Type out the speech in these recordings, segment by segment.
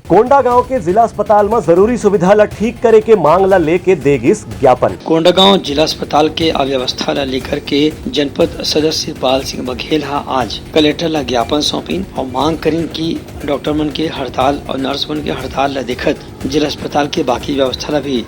कोंडागांव के जिला अस्पताल में जरूरी सुविधा ला ठीक करे के मांग ला लेके देगिस ज्ञापन। कोंडागांव जिला अस्पताल के अव्यवस्था ला लेकर के जनपद सदस्य पाल सिंह बघेल आज कलेक्टर ला ज्ञापन सौंपिन और मांग करीन की डॉक्टर मन के हड़ताल और नर्स मन के हड़ताल ला देखत जिला अस्पताल के बाकी व्यवस्था ला भी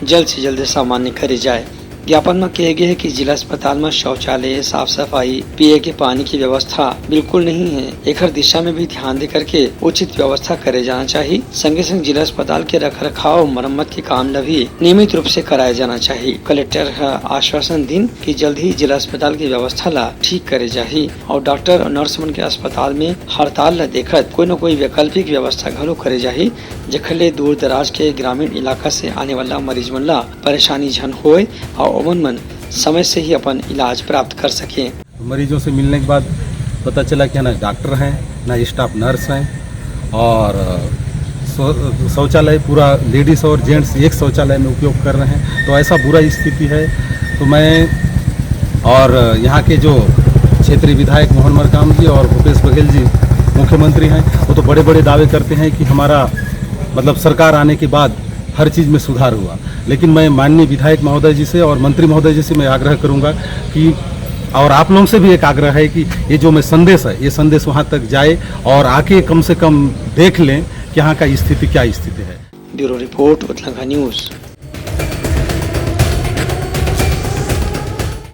जल्द से जल्द सामान्य करे जाए। ज्ञापन में कहे गए है कि जिला अस्पताल में शौचालय, साफ सफाई, पिए के पानी की व्यवस्था बिल्कुल नहीं है। एक दिशा में भी ध्यान दे करके उचित व्यवस्था करे जाना चाहिए। संगे संग जिला अस्पताल के रख रखाव और मरम्मत के काम ला भी नियमित रूप से कराया जाना चाहिए। कलेक्टर आश्वासन दिन कि जल्द ही जिला अस्पताल की व्यवस्था ला ठीक करे जाही और डॉक्टर और नर्स मन के अस्पताल में हड़ताल ला देखत कोई न कोई वैकल्पिक व्यवस्था घलो करे जाही, जेखले दूर दराज के ग्रामीण इलाका से आने वाला मरीज मन ला परेशानी झन होए और ओमन मन समय से ही अपन इलाज प्राप्त कर सके। मरीजों से मिलने के बाद पता चला कि ना डॉक्टर हैं, ना स्टाफ नर्स हैं और शौचालय पूरा लेडीज और जेंट्स एक शौचालय में उपयोग कर रहे हैं। तो ऐसा बुरा स्थिति है। तो मैं और यहाँ के जो क्षेत्रीय विधायक मोहन मरकाम जी और भूपेश बघेल जी मुख्यमंत्री हैं, वो तो बड़े बड़े दावे करते हैं कि हमारा मतलब सरकार आने के बाद हर चीज़ में सुधार हुआ। लेकिन मैं माननीय विधायक महोदय जी से और मंत्री महोदय जी से मैं आग्रह करूंगा कि और आप लोगों से भी एक आग्रह है कि ये जो मैं संदेश है, ये संदेश वहां तक जाए और आके कम से कम देख लें कि यहाँ का स्थिति क्या स्थिति है। Bureau report Uttarakhand news.